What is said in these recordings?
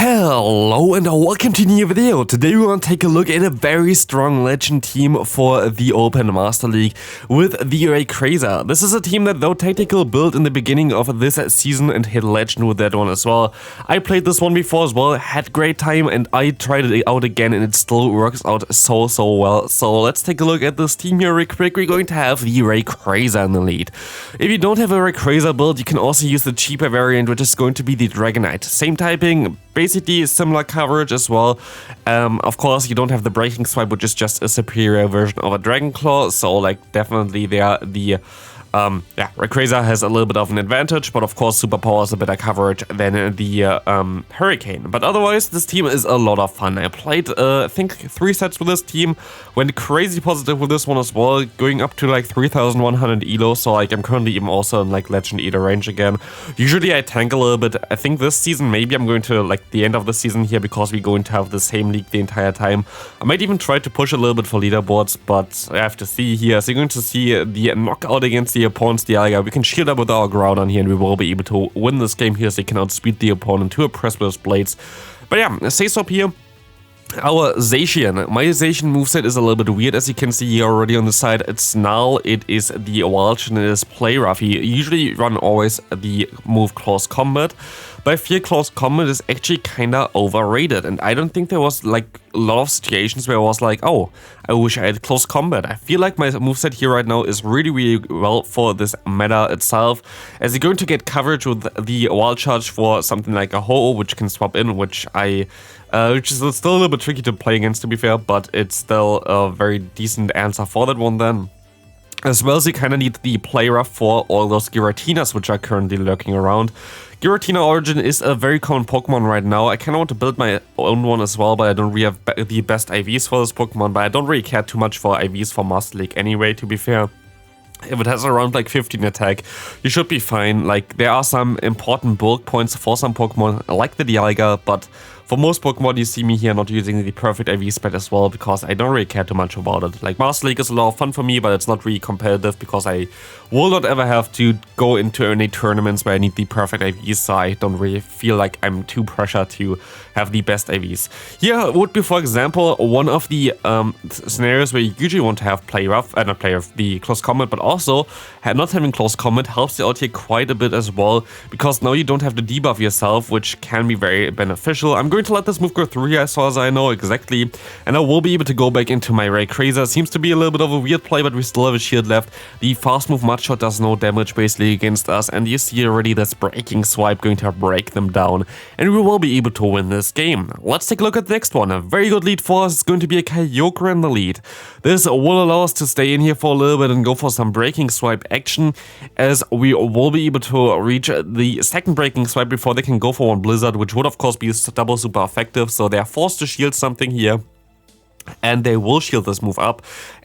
Hello and welcome to a new video. Today we want to take a look at a very strong legend team for the Open Master League with the Rayquaza. This is a team that though tactical built in the beginning of this season and hit legend with that one as well. I played this one before as well, had great time, and I tried it out again and it still works out so well. So let's take a look at this team here real quick. We're going to have the Rayquaza in the lead. If you don't have a Rayquaza build, you can also use the cheaper variant, which is going to be the Dragonite. Same typing, basically similar coverage as well. Of course, you don't have the Breaking Swipe, which is just a superior version of a Dragon Claw, so like definitely there the Rayquaza has a little bit of an advantage, but of course Superpower is a better coverage than the Hurricane. But otherwise, this team is a lot of fun. I played, I think, 3 sets with this team, went crazy positive with this one as well, going up to like 3100 elo, so like I'm currently even also in like Legend Eater range again. Usually I tank a little bit. I think this season maybe I'm going to like the end of the season here, because we're going to have the same league the entire time. I might even try to push a little bit for leaderboards, but I have to see here. So you're going to see the knockout against the opponent's Dialga. We can shield up with our Groudon here and we will be able to win this game here, so you can outspeed the opponent to a press with blades. But yeah, say swap here. Our Zacian. My Zacian moveset is a little bit weird, as you can see here already on the side. It's Snarl, it is the Walsh, and it is Play Rough. You usually run always the move Close Combat, but I feel Close Combat is actually kinda overrated, and I don't think there was like a lot of situations where I was like, oh, I wish I had Close Combat. I feel like my moveset here right now is really well for this meta itself, as you're going to get coverage with the Wild Charge for something like a Ho-Oh, which can swap in, which is still a little bit tricky to play against, to be fair, but it's still a very decent answer for that one then. As well as you kind of need the Play Rough for all those Giratinas which are currently lurking around. Giratina Origin is a very common Pokemon right now. I kind of want to build my own one as well, but I don't really have the best IVs for this Pokemon, but I don't really care too much for IVs for Master League anyway, to be fair. If it has around like 15 attack, you should be fine. Like, there are some important bulk points for some Pokemon, like the Dialga, but for most Pokemon you see me here not using the perfect IV spread as well, because I don't really care too much about it. Like, Master League is a lot of fun for me, but it's not really competitive, because I will not ever have to go into any tournaments where I need the perfect IVs, so I don't really feel like I'm too pressured to have the best IVs. Here would be, for example, one of the scenarios where you usually want to have Play Rough, not Play Rough, the Close Combat, but also not having Close Combat helps you out here quite a bit as well, because now you don't have to debuff yourself, which can be very beneficial. I'm going to let this move go through here, as far as I know exactly, and I will be able to go back into my Rayquaza. Seems to be a little bit of a weird play, but we still have a shield left. The fast move Mud Shot does no damage basically against us, and you see already this Breaking Swipe going to break them down, and we will be able to win this game. Let's take a look at the next one. A very good lead for us is going to be a Kyogre in the lead. This will allow us to stay in here for a little bit and go for some Breaking Swipe action, as we will be able to reach the second Breaking Swipe before they can go for one Blizzard, which would of course be double super effective, so they're forced to shield something here. And they will shield this move up.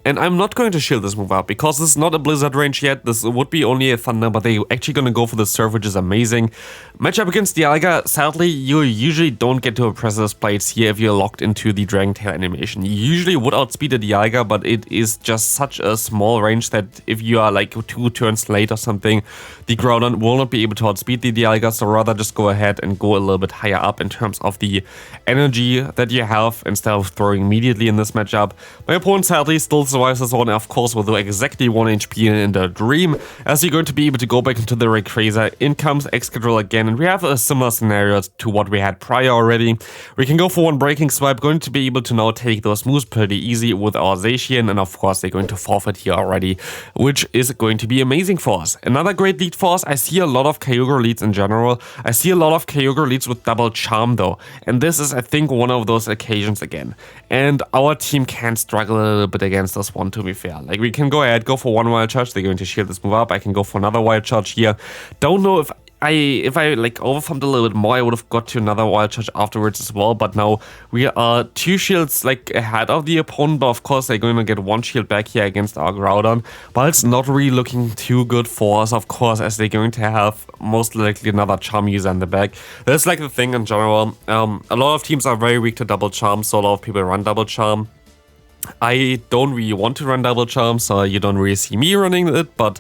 And I'm not going to shield this move up, because this is not a Blizzard range yet. This would be only a Thunder, but they're actually going to go for the Surf, which is amazing. Matchup against Dialga, sadly, you usually don't get to press those blades here if you're locked into the Dragon Tail animation. You usually would outspeed the Dialga, but it is just such a small range that if you are like 2 turns late or something, the Groudon will not be able to outspeed the Dialga, so rather just go ahead and go a little bit higher up in terms of the energy that you have, instead of throwing immediately in this matchup. My opponent sadly still survives this one, of course, with exactly 1 HP in the Dream, as you're going to be able to go back into the Rayquaza. In comes Excadrill again, and we have a similar scenario to what we had prior already. We can go for 1 Breaking Swipe, going to be able to now take those moves pretty easy with our Zacian, and of course they're going to forfeit here already, which is going to be amazing for us. Another great lead for us. I see a lot of Kyogre leads in general. I see a lot of Kyogre leads with double charm though, and this is, I think, one of those occasions again. And our team can struggle a little bit against this one, to be fair. Like, we can go ahead, go for 1 Wild Charge, they're going to shield this move up. I can go for another Wild Charge here. Don't know if I like overfarmed a little bit more, I would have got to another Wild Charge afterwards as well, but now we are 2 shields like ahead of the opponent, but of course they're going to get 1 shield back here against our Groudon, but it's not really looking too good for us, of course, as they're going to have most likely another Charm user in the back. That's like the thing in general. A lot of teams are very weak to double Charm, so a lot of people run double Charm. I don't really want to run double Charm, so you don't really see me running it, but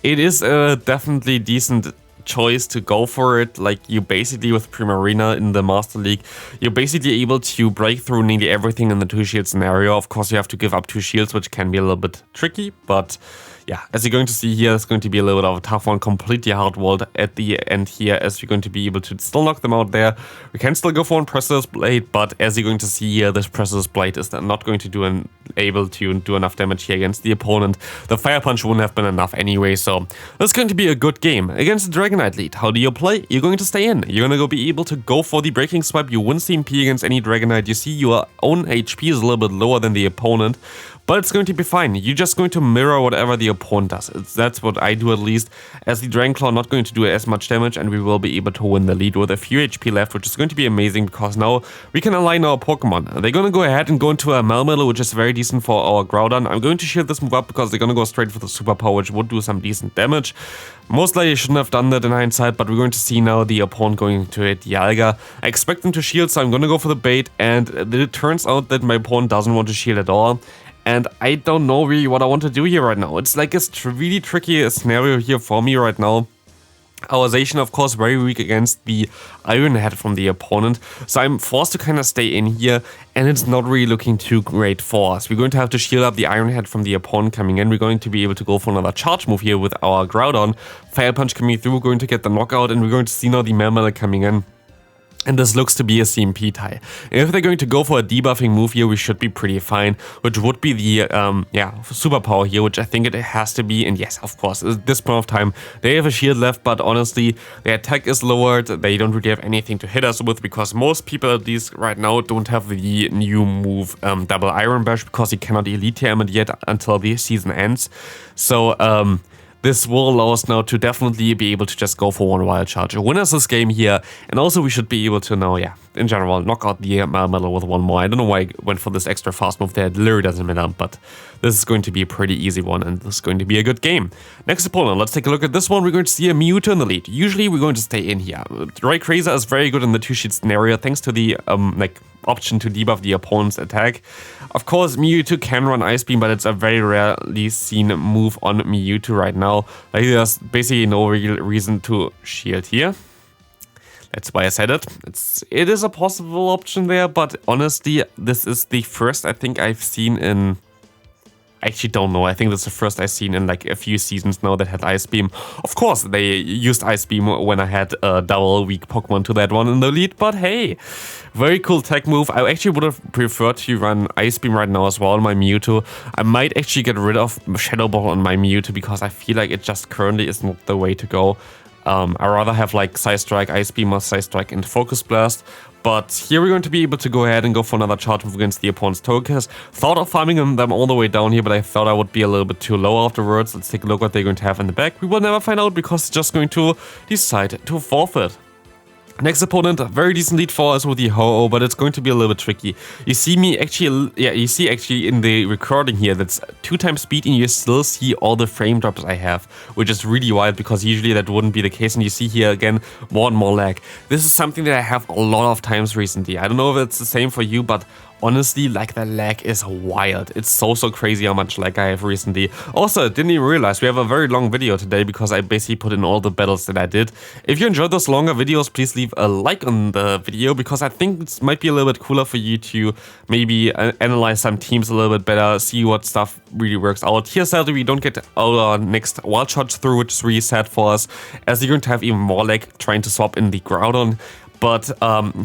it is a definitely decent choice to go for it. Like, you basically, with Primarina in the Master League, you're basically able to break through nearly everything in the 2-shield scenario. Of course, you have to give up 2 shields, which can be a little bit tricky, but yeah, as you're going to see here, it's going to be a little bit of a tough one, completely hard-walled at the end here, as you're going to be able to still knock them out there. We can still go for one Precious Blade, but as you're going to see here, this Precious Blade is not going to do able to do enough damage here against the opponent. The Fire Punch wouldn't have been enough anyway, so that's going to be a good game. Against the Dragonite lead, how do you play? You're going to stay in. You're going to be able to go for the Breaking Swipe. You win CMP against any Dragonite. You see your own HP is a little bit lower than the opponent, but it's going to be fine. You're just going to mirror whatever the opponent does. That's what I do, at least, as the Dragon Claw not going to do as much damage, and we will be able to win the lead with a few HP left, which is going to be amazing, because now we can align our Pokemon. They're going to go ahead and go into a MEWeedle, which is very decent for our Groudon. I'm going to shield this move up because they're going to go straight for the Superpower, which would do some decent damage. Most likely I shouldn't have done that in hindsight, but we're going to see now the opponent going to a Dialga. I expect them to shield, so I'm going to go for the bait, and it turns out that my opponent doesn't want to shield at all. And I don't know really what I want to do here right now. It's like a really tricky scenario here for me right now. Our Zacian, of course, very weak against the Iron Head from the opponent, so I'm forced to kind of stay in here, and it's not really looking too great for us. We're going to have to shield up the Iron Head from the opponent coming in. We're going to be able to go for another charge move here with our Groudon. Fire Punch coming through, we're going to get the knockout, and we're going to see now the MEWeedle coming in. And this looks to be a CMP tie. If they're going to go for a debuffing move here, we should be pretty fine, which would be the Superpower here, which I think it has to be. And yes, of course, at this point of time, they have a shield left, but honestly, their attack is lowered. They don't really have anything to hit us with, because most people, at least right now, don't have the new move Double Iron Bash, because you cannot Elite Team it yet until the season ends. So, this will allow us now to definitely be able to just go for one Wild Charge. Win us this game here, and also we should be able to now, in general, knock out the MEWeedle with one more. I don't know why I went for this extra fast move there, it literally doesn't matter, but this is going to be a pretty easy one, and this is going to be a good game. Next opponent, let's take a look at this one. We're going to see a Mewtwo in the lead. Usually we're going to stay in here. Rayquaza is very good in the 2-sheet scenario, thanks to the option to debuff the opponent's attack. Of course, Mewtwo can run Ice Beam, but it's a very rarely seen move on Mewtwo right now. Like, there's basically no real reason to shield here. That's why I said it. It is a possible option there, but honestly, this is the first I think I've seen in... I actually don't know. I think that's the first I've seen in like a few seasons now that had Ice Beam. Of course, they used Ice Beam when I had a double weak Pokemon to that one in the lead, but hey, very cool tech move. I actually would have preferred to run Ice Beam right now as well on my Mewtwo. I might actually get rid of Shadow Ball on my Mewtwo, because I feel like it just currently is not the way to go. I'd rather have like Side Strike, Ice Beam, or Side Strike and Focus Blast. But here we're going to be able to go ahead and go for another charge move against the opponent's Togekiss. Thought of farming them all the way down here, but I thought I would be a little bit too low afterwards. Let's take a look what they're going to have in the back. We will never find out, because it's just going to decide to forfeit. Next opponent, very decent lead for us with the Ho-Oh, but it's going to be a little bit tricky. You see actually in the recording here, that's 2 times speed, and you still see all the frame drops I have, which is really wild, because usually that wouldn't be the case, and you see here again more and more lag. This is something that I have a lot of times recently. I don't know if it's the same for you, but honestly, like, the lag is wild. It's so crazy how much lag I have recently. Also, I didn't even realize we have a very long video today, because I basically put in all the battles that I did. If you enjoyed those longer videos, please leave a like on the video, because I think it might be a little bit cooler for you to maybe analyze some teams a little bit better, see what stuff really works out. Here, sadly, we don't get our next Wild Charge through, which is really sad for us, as you're going to have even more lag trying to swap in the Groudon. But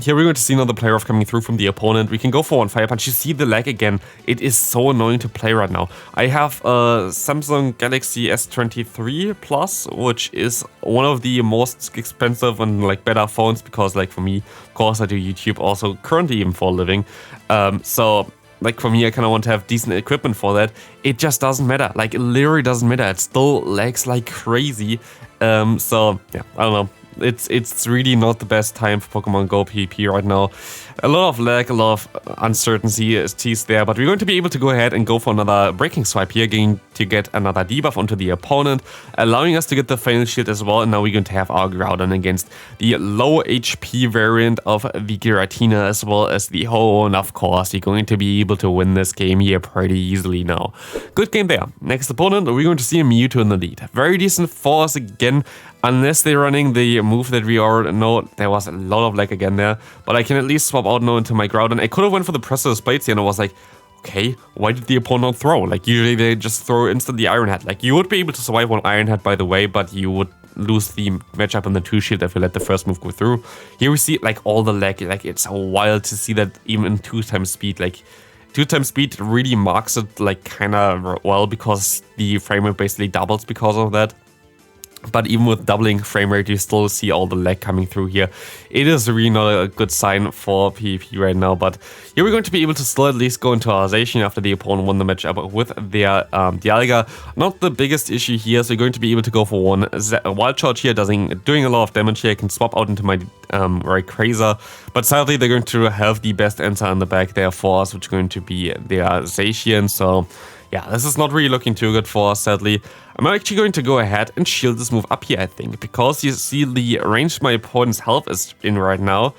here we're going to see another player off coming through from the opponent. We can go for one Fire Punch. You see the lag again. It is so annoying to play right now. I have a Samsung Galaxy S23 Plus, which is one of the most expensive and like better phones, because like for me, of course, I do YouTube also currently even for a living. So like for me, I kind of want to have decent equipment for that. It just doesn't matter. Like, it literally doesn't matter. It still lags like crazy. So yeah, I don't know. It's really not the best time for Pokemon Go PvP right now. A lot of lag, a lot of uncertainty is teased there, but we're going to be able to go ahead and go for another Breaking Swipe here, going to get another debuff onto the opponent, allowing us to get the Final Shield as well, and now we're going to have our Groudon against the low HP variant of the Giratina as well as the Ho-Oh, and of course, you're going to be able to win this game here pretty easily now. Good game there. Next opponent, we're going to see a Mewtwo in the lead. Very decent for us again. Unless they're running the move that we already know, there was a lot of lag again there. But I can at least swap out now into my Groudon. I could have went for the Precious Blades here and I was like, okay, why did the opponent throw? Like, usually they just throw instantly Iron Head. Like, you would be able to survive on Iron Head, by the way, but you would lose the matchup in the 2-shield if you let the first move go through. Here we see, like, all the lag. Like, it's so wild to see that even in 2x speed. Like, 2x speed really marks it, like, kind of well, because the frame rate basically doubles because of that. But even with doubling frame rate, you still see all the lag coming through here. It is really not a good sign for PvP right now. But here we're going to be able to still at least go into our Zacian after the opponent won the matchup with their Dialga. Not the biggest issue here, so you're going to be able to go for one Wild Charge here, doing a lot of damage here. I can swap out into my Rayquaza. But sadly, they're going to have the best answer in the back there for us, which is going to be their Zacian. So yeah, this is not really looking too good for us, sadly. I'm actually going to go ahead and shield this move up here, I think, because you see the range my opponent's health is in right now,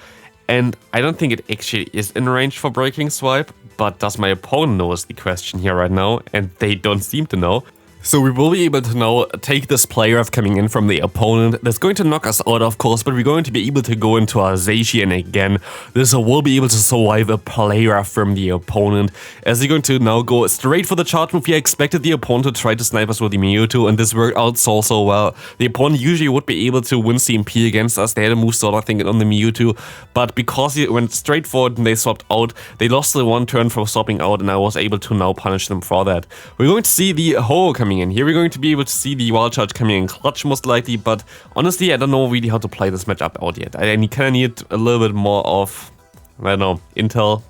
and I don't think it actually is in range for Breaking Swipe, but does my opponent know is the question here right now, and they don't seem to know. So we will be able to now take this play off coming in from the opponent. That's going to knock us out, of course, but we're going to be able to go into our Zacian again. This will be able to survive a play off from the opponent. As you're going to now go straight for the charge move. I expected the opponent to try to snipe us with the Mewtwo, and this worked out so well. The opponent usually would be able to win CMP against us. They had a move sword, I think, on the Mewtwo, but because he went straight forward and they swapped out, they lost the one turn for swapping out, and I was able to now punish them for that. We're going to see the Ho coming in. Here we're going to be able to see the Wild Charge coming in clutch most likely, but honestly I don't know really how to play this matchup out yet. I kind of need a little bit more of, I don't know, intel.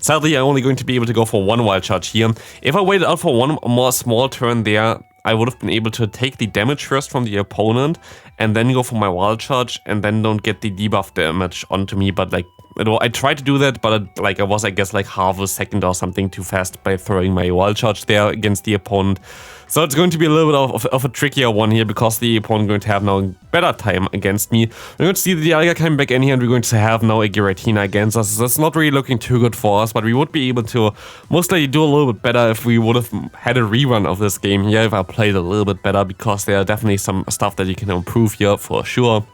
Sadly, I'm only going to be able to go for one Wild Charge here. If I waited out for one more small turn there, I would have been able to take the damage first from the opponent and then go for my Wild Charge and then don't get the debuff damage onto me, but like, I tried to do that, but I was, I guess, like half a second or something too fast by throwing my Wild Charge there against the opponent. So it's going to be a little bit of a trickier one here because the opponent is going to have now better time against me. We're going to see the Dialga coming back in here and we're going to have now a Giratina against us. That's not really looking too good for us, but we would be able to most likely do a little bit better if we would have had a rerun of this game here, if I played a little bit better, because there are definitely some stuff that you can improve here for sure.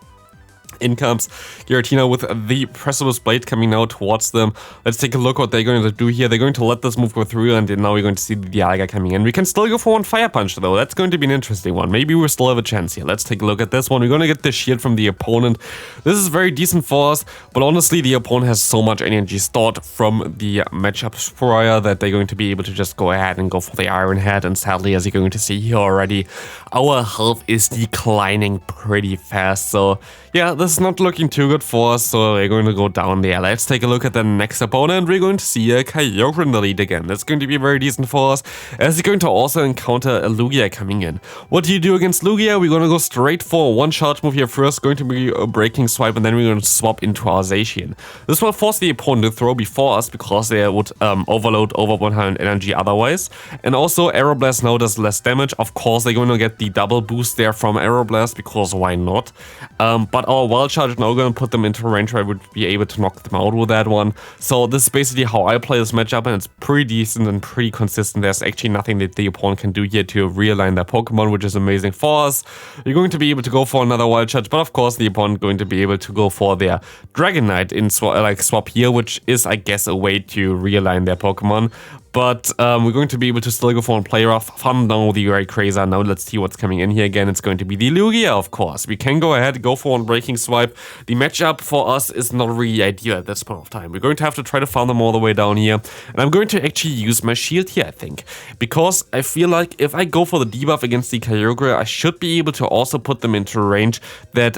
In comes Giratina with the Precious Blade coming now towards them. Let's take a look what they're going to do here. They're going to let this move go through, and now we're going to see the Dialga coming in. We can still go for one Fire Punch though. That's going to be an interesting one. Maybe we still have a chance here. Let's take a look at this one. We're going to get the shield from the opponent. This is very decent for us, but honestly the opponent has so much energy stored from the matchup prior that they're going to be able to just go ahead and go for the Iron Head, and sadly, as you're going to see here already, our health is declining pretty fast. So yeah, this is not looking too good for us, so we're going to go down there. Let's take a look at the next opponent. We're going to see a Kyogre in the lead again. That's going to be very decent for us, as you're going to also encounter a Lugia coming in. What do you do against Lugia? We're going to go straight for one charge move here first, going to be a Breaking Swipe, and then we're going to swap into our Zacian. This will force the opponent to throw before us, because they would overload over 100 energy otherwise. And also, Aeroblast now does less damage. Of course, they're going to get the double boost there from Aeroblast, because why not? But our Wild Charge is now going to put them into range where I would be able to knock them out with that one. So this is basically how I play this matchup, and it's pretty decent and pretty consistent. There's actually nothing that the opponent can do here to realign their Pokemon, which is amazing for us. You're going to be able to go for another Wild Charge, but of course the opponent is going to be able to go for their Dragonite in swap here, which is, I guess, a way to realign their Pokemon. But we're going to be able to still go for one player off. Farm down the Rayquaza. Now let's see what's coming in here again. It's going to be the Lugia, of course. We can go ahead, go for one Breaking Swipe. The matchup for us is not really ideal at this point of time. We're going to have to try to farm them all the way down here. And I'm going to actually use my shield here, I think. Because I feel like if I go for the debuff against the Kyogre, I should be able to also put them into range that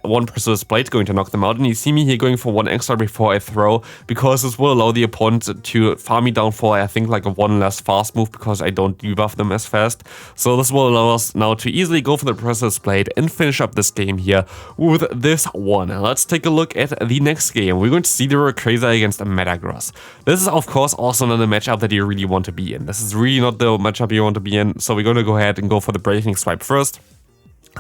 one Precious Blade is going to knock them out. And you see me here going for one extra before I throw, because this will allow the opponent to farm me down for, I think, like a one less fast move, because I don't debuff them as fast. So this will allow us now to easily go for the Precious Blade and finish up this game here with this one. Let's take a look at the next game. We're going to see the Rayquaza against a Metagross. This is, of course, also not a matchup that you really want to be in. This is really not the matchup you want to be in, so we're going to go ahead and go for the Breaking Swipe first.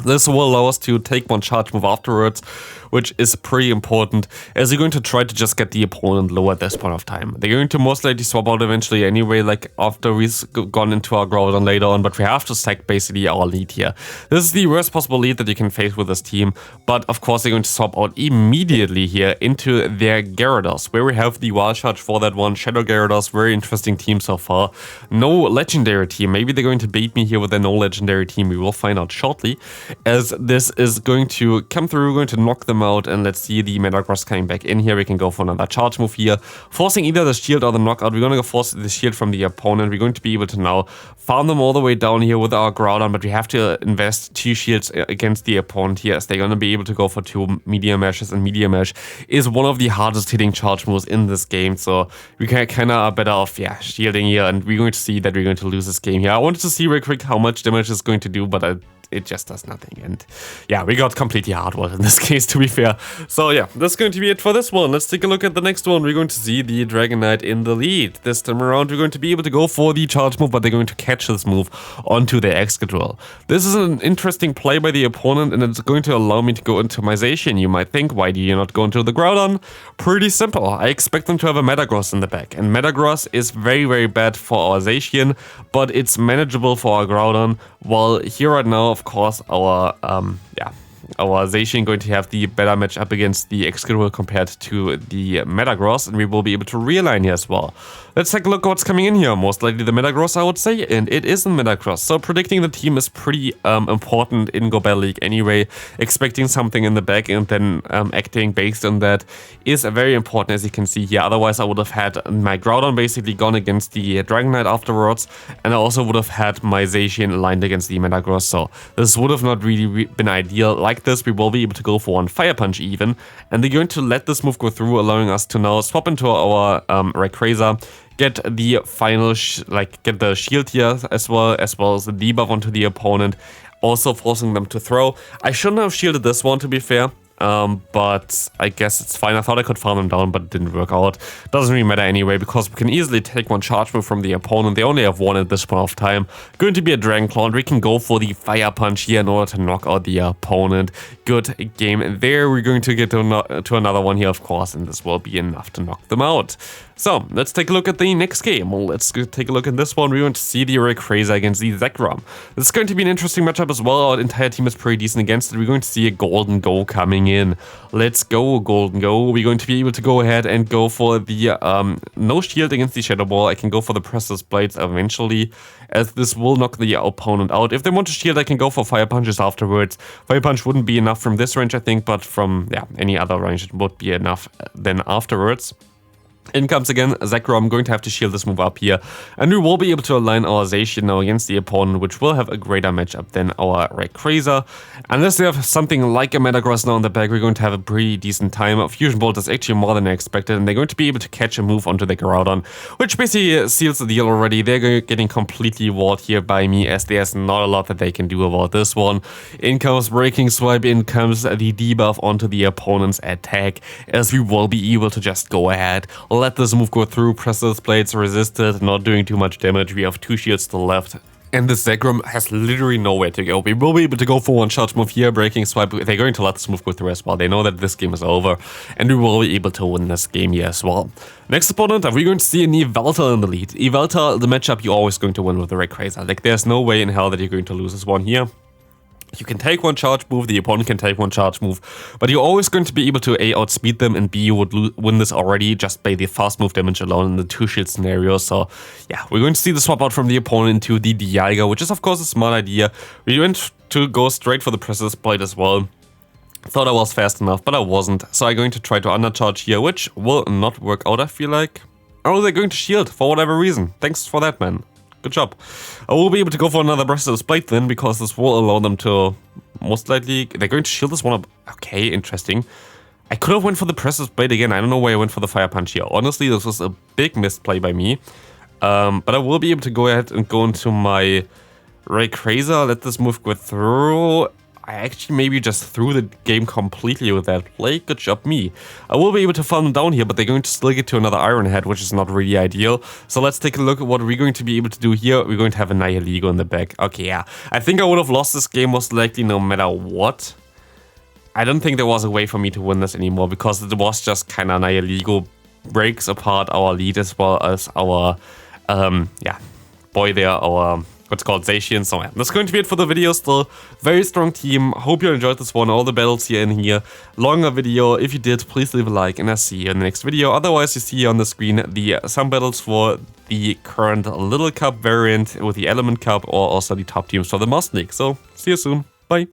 This will allow us to take one charge move afterwards, which is pretty important, as you're going to try to just get the opponent low at this point of time. They're going to most likely swap out eventually anyway, like after we've gone into our Groudon later on, but we have to stack basically our lead here. This is the worst possible lead that you can face with this team, but of course they're going to swap out immediately here into their Gyarados, where we have the Wild Charge for that one. Shadow Gyarados, very interesting team so far. No legendary team. Maybe they're going to beat me here with a no legendary team. We will find out shortly, as this is going to come through. We're going to knock them out, and let's see the Metagross coming back in here. We can go for another charge move here, forcing either the shield or the knockout. We're going to go force the shield from the opponent. We're going to be able to now farm them all the way down here with our Groudon, but we have to invest 2 shields against the opponent here, as they're going to be able to go for 2 medium meshes, and medium mesh is one of the hardest hitting charge moves in this game, so we kind of are better off, yeah, shielding here, and we're going to see that we're going to lose this game here. I wanted to see real quick how much damage it's going to do, but it just does nothing, and yeah, we got completely hardwalled in this case, to be fair. So yeah, that's going to be it for this one. Let's take a look at the next one. We're going to see the Dragonite in the lead. This time around, we're going to be able to go for the charge move, but they're going to catch this move onto their Excadrill. This is an interesting play by the opponent, and it's going to allow me to go into my Zacian. You might think, why do you not go into the Groudon? Pretty simple. I expect them to have a Metagross in the back, and Metagross is very, very bad for our Zacian, but it's manageable for our Groudon, while here right now, of course, our Zacian going to have the better matchup against the Excadrill compared to the Metagross, and we will be able to realign here as well. Let's take a look at what's coming in here. Most likely the Metagross, I would say, and it is the Metagross. So predicting the team is pretty important in Go Battle League anyway. Expecting something in the back and then acting based on that is very important, as you can see here. Otherwise, I would have had my Groudon basically gone against the Dragonite afterwards, and I also would have had my Zacian aligned against the Metagross. So this would have not really been ideal. Like this, we will be able to go for one Fire Punch even, and they're going to let this move go through, allowing us to now swap into our Rayquaza, get the final, get the shield here as well as the debuff onto the opponent, also forcing them to throw. I shouldn't have shielded this one, to be fair. But I guess it's fine. I thought I could farm them down, but it didn't work out. Doesn't really matter anyway, because we can easily take one charge move from the opponent. They only have one at this point of time. Going to be a Dragon Claw, and we can go for the Fire Punch here in order to knock out the opponent. Good game there. We're going to get to another one here, of course, and this will be enough to knock them out. So, let's take a look at the next game. Well, let's take a look at this one. We're going to see the Rayquaza against the Zekrom. This is going to be an interesting matchup as well. Our entire team is pretty decent against it. We're going to see a Gholdengo coming in. Let's go, Gholdengo. We're going to be able to go ahead and go for the no shield against the Shadow Ball. I can go for the Precious Blades eventually, as this will knock the opponent out. If they want to shield, I can go for Fire Punches afterwards. Fire Punch wouldn't be enough from this range, I think, but from any other range it would be enough then afterwards. In comes again Zekrom. I'm going to have to shield this move up here, and we will be able to align our Zacian now against the opponent, which will have a greater matchup than our Rayquaza. Unless they have something like a Metagross now in the back, we're going to have a pretty decent time. Fusion Bolt is actually more than I expected, and they're going to be able to catch a move onto the Groudon, which basically seals the deal already. They're getting completely walled here by me, as there's not a lot that they can do about this one. In comes Breaking Swipe, in comes the debuff onto the opponent's attack, as we will be able to just go ahead, let this move go through. Precious Blades resisted, not doing too much damage. We have 2 shields to the left, and the Zekrom has literally nowhere to go. We will be able to go for one charge move here, Breaking Swipe. They're going to let this move go through as well. They know that this game is over, and we will be able to win this game here as well. Next opponent, are we going to see an Yveltal in the lead? Yveltal, the matchup you're always going to win with the Rayquaza. Like, there's no way in hell that you're going to lose this one here. You can take one charge move, the opponent can take one charge move, but you're always going to be able to A, outspeed them, and B, you would win this already just by the fast move damage alone in the 2-shield scenario. So yeah, we're going to see the swap out from the opponent into the Dialga, which is of course a smart idea. We went to go straight for the Precious Blade as well. Thought I was fast enough, but I wasn't. So I'm going to try to undercharge here, which will not work out, I feel like. Oh, they're going to shield for whatever reason. Thanks for that, man. Good job. I will be able to go for another Precious Blade then, because this will allow them to most likely... They're going to shield this one up. Okay, interesting. I could have went for the Precious Blade again. I don't know why I went for the Fire Punch here. Honestly, this was a big misplay by me. But I will be able to go ahead and go into my Rayquaza. Let this move go through. I actually maybe just threw the game completely with that play. Good job, me. I will be able to farm them down here, but they're going to still get to another Iron Head, which is not really ideal. So let's take a look at what we're going to be able to do here. We're going to have a Nihilego in the back. Okay, yeah. I think I would have lost this game most likely no matter what. I don't think there was a way for me to win this anymore because it was just kind of Nihilego breaks apart our lead as well as our, boy there, our... what's called Zacian. So yeah, that's going to be it for the video still. Very strong team. Hope you enjoyed this one. All the battles here and here. Longer video. If you did, please leave a like and I'll see you in the next video. Otherwise, you see on the screen the some battles for the current Little Cup variant with the Element Cup or also the top teams for the Master League. So see you soon.